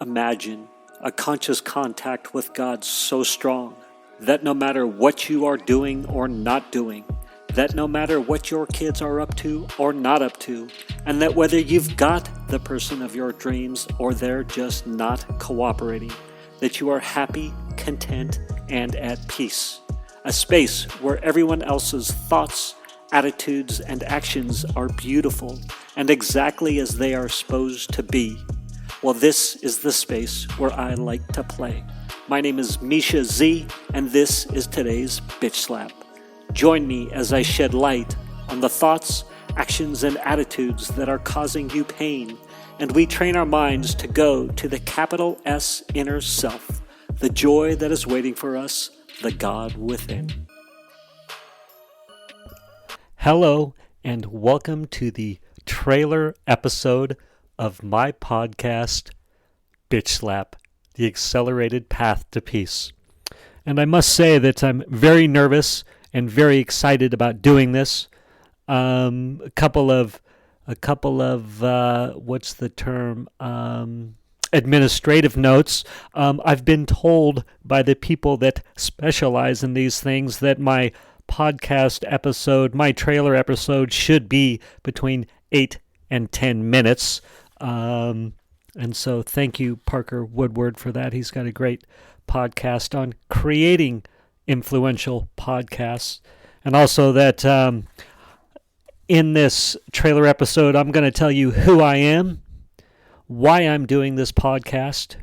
Imagine a conscious contact with God so strong that no matter what you are doing or not doing, that no matter what your kids are up to or not up to, and that whether you've got the person of your dreams or they're just not cooperating, that you are happy, content, and at peace. A space where everyone else's thoughts, attitudes, and actions are beautiful and exactly as they are supposed to be. Well, this is the space where I like to play. My name is Mischa Z, and this is today's Bitch Slap. Join me as I shed light on the thoughts, actions, and attitudes that are causing you pain, and we train our minds to go to the capital S inner self, the joy that is waiting for us, the God within. Hello, and welcome to the trailer episode of my podcast, Bitch Slap, the accelerated path to peace. And I must say that I'm very nervous and very excited about doing this. A couple of what's the term? Administrative notes. I've been told by the people that specialize in these things that my podcast episode, my trailer episode, should be between 8 and 10 minutes. And so thank you, Parker Woodward, for that. He's got a great podcast on creating influential podcasts. And also that in this trailer episode, I'm going to tell you who I am, why I'm doing this podcast,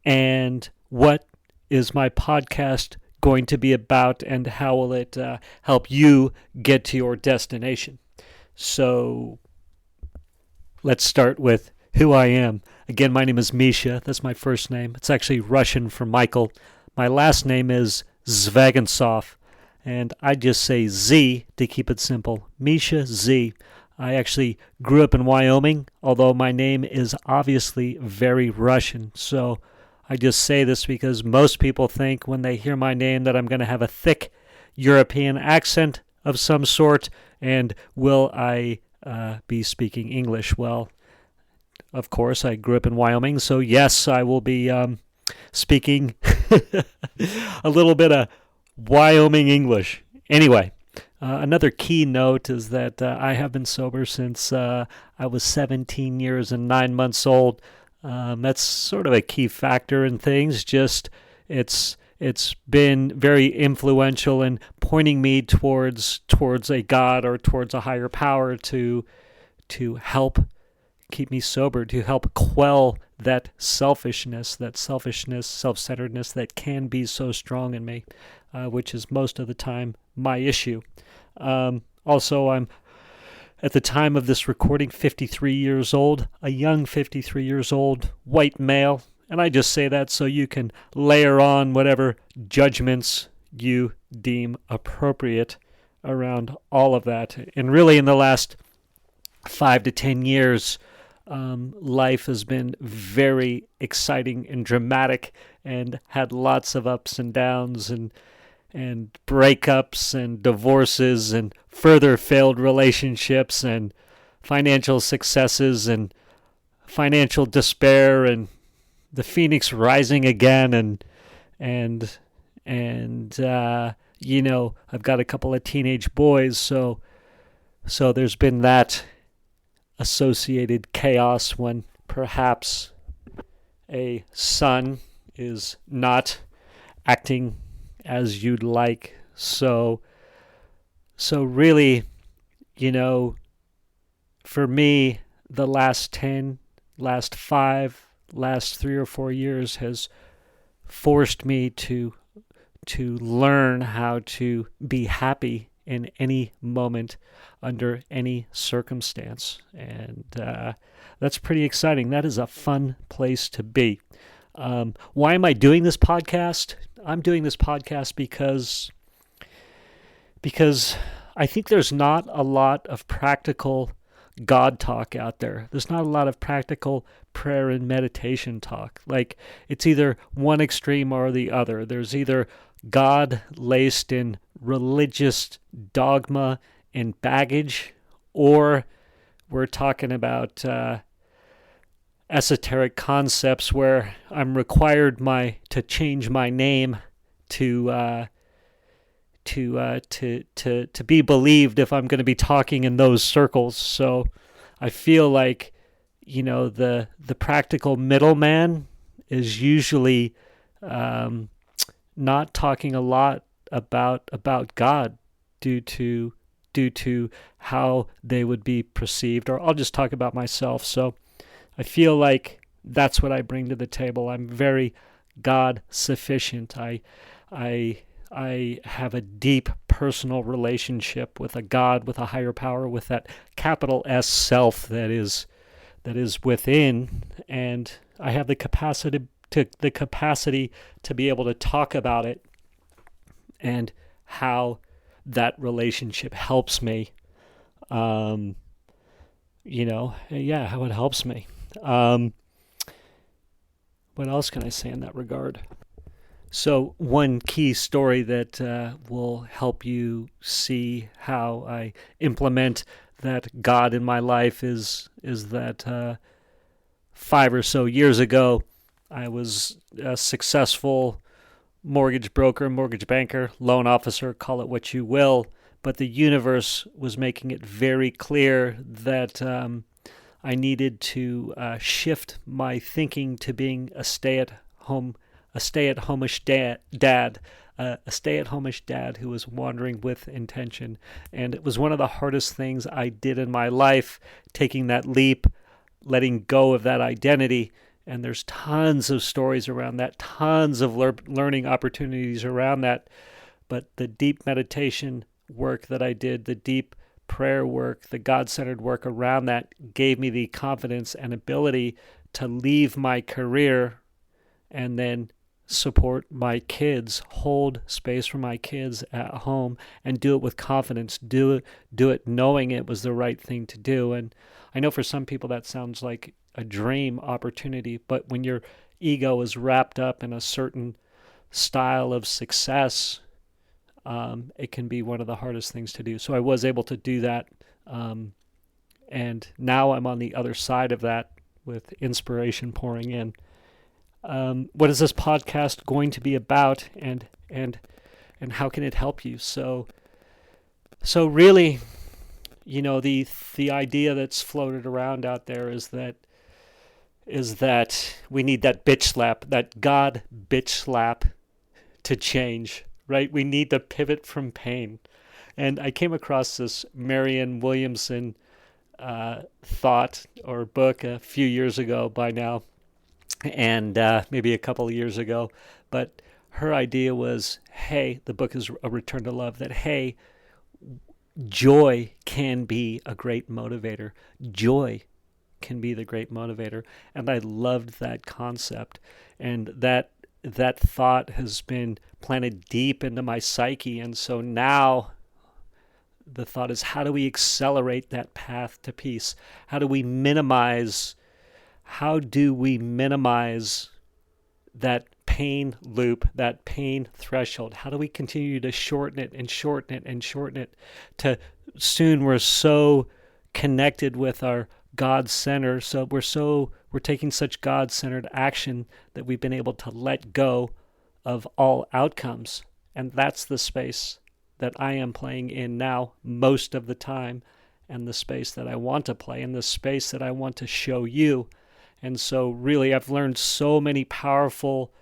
and what is my podcast going to be about, and how will it help you get to your destination. So let's start with who I am. Again, my name is Mischa. That's my first name. It's actually Russian for Michael. My last name is Zvagintsev, and I just say Z to keep it simple. Mischa Z. I actually grew up in Wyoming, although my name is obviously very Russian. So I just say this because most people think when they hear my name that I'm going to have a thick European accent of some sort, and will I be speaking English? Well, of course, I grew up in Wyoming, so yes, I will be speaking a little bit of Wyoming English. Anyway, another key note is that I have been sober since I was 17 years and 9 months old. That's sort of a key factor in things. Just it's been very influential in pointing me towards a God or towards a higher power to help keep me sober, to help quell that selfishness, self-centeredness that can be so strong in me, which is most of the time my issue. Also, I'm, at the time of this recording, 53 years old, a young 53 years old white male, and I just say that so you can layer on whatever judgments you deem appropriate around all of that. And really, in the last 5 to 10 years, life has been very exciting and dramatic, and had lots of ups and downs, and breakups and divorces and further failed relationships and financial successes and financial despair and the phoenix rising again, and I've got a couple of teenage boys, so there's been that associated chaos when perhaps a son is not acting as you'd like. So really, for me, the last 3 or 4 years has forced me to learn how to be happy in any moment, under any circumstance. And that's pretty exciting. That is a fun place to be. Why am I doing this podcast? I'm doing this podcast because I think there's not a lot of practical God talk out there. There's not a lot of practical prayer and meditation talk. Like, it's either one extreme or the other. There's either God laced in religious dogma and baggage, or we're talking about esoteric concepts where I'm required to change my name to to be believed if I'm going to be talking in those circles. So I feel like, the practical middleman is usually not talking a lot about God due to how they would be perceived. Or I'll just talk about myself. So I feel like that's what I bring to the table. I'm very God sufficient. I have a deep personal relationship with a God, with a higher power, with that capital S self that is within, and I have the capacity to be able to talk about it and how that relationship helps me. How it helps me. What else can I say in that regard? So one key story that will help you see how I implement that God in my life is that 5 or so years ago, I was a successful mortgage broker, mortgage banker, loan officer, call it what you will, but the universe was making it very clear that I needed to shift my thinking to being a stay-at-home-ish dad who was wandering with intention. And it was one of the hardest things I did in my life, taking that leap, letting go of that identity. And there's tons of stories around that, tons of learning opportunities around that. But the deep meditation work that I did, the deep prayer work, the God-centered work around that gave me the confidence and ability to leave my career and then support my kids, hold space for my kids at home, and do it with confidence, do it knowing it was the right thing to do. And I know for some people that sounds like a dream opportunity, but when your ego is wrapped up in a certain style of success, it can be one of the hardest things to do. So I was able to do that, and now I'm on the other side of that with inspiration pouring in. What is this podcast going to be about, and how can it help you? So really, the idea that's floated around out there is that we need that bitch slap, that God bitch slap to change, right? We need to pivot from pain. And I came across this Marianne Williamson thought or book a few years ago by now, and maybe a couple of years ago. But her idea was, hey, the book is A Return to Love, that, hey, joy can be a great motivator. Joy can be the great motivator. And I loved that concept. And that thought has been planted deep into my psyche. And so now the thought is, how do we accelerate that path to peace? How do we minimize that pain loop, that pain threshold? How do we continue to shorten it and shorten it and shorten it to soon we're so connected with our God center, so we're taking such God-centered action that we've been able to let go of all outcomes. And that's the space that I am playing in now most of the time, and the space that I want to play, and the space that I want to show you. And so really I've learned so many powerful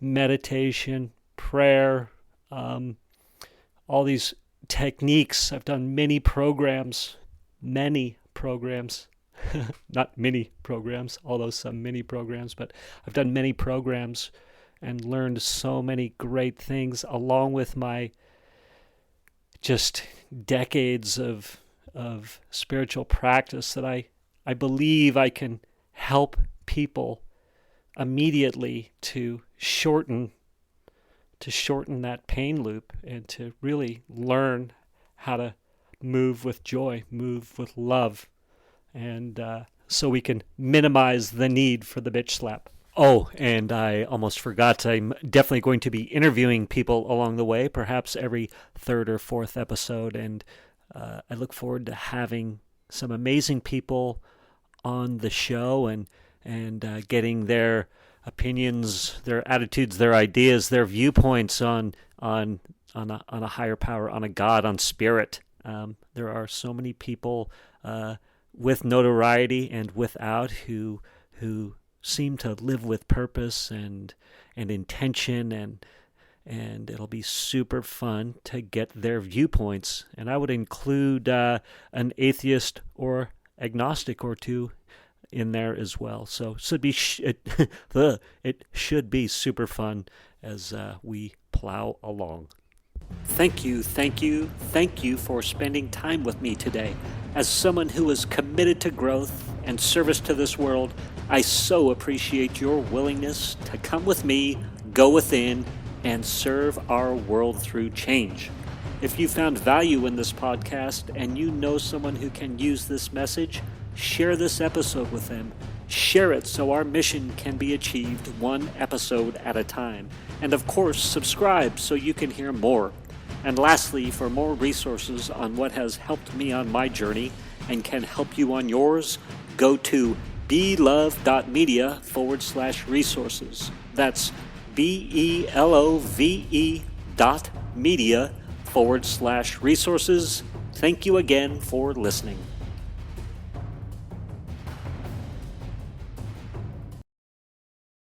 meditation, prayer, all these techniques. I've done many programs, not mini programs, although some mini programs, but I've done many programs and learned so many great things along with my just decades of spiritual practice that I believe I can help people immediately to shorten that pain loop and to really learn how to move with joy, move with love, and so we can minimize the need for the bitch slap. Oh, and I almost forgot, I'm definitely going to be interviewing people along the way, perhaps every third or fourth episode, and I look forward to having some amazing people on the show and getting their opinions, their attitudes, their ideas, their viewpoints on a higher power, on a God, on spirit. There are so many people with notoriety and without who seem to live with purpose and intention, and it'll be super fun to get their viewpoints. And I would include an atheist or agnostic or two in there as well. So it should be super fun as we plow along. Thank you for spending time with me today. As someone who is committed to growth and service to this world, I so appreciate your willingness to come with me, go within, and serve our world through change. If you found value in this podcast and you know someone who can use this message, share this episode with them. Share it so our mission can be achieved one episode at a time. And of course, subscribe so you can hear more. And lastly, for more resources on what has helped me on my journey and can help you on yours, go to belove.media/resources. That's BELOVE.media/resources. Thank you again for listening.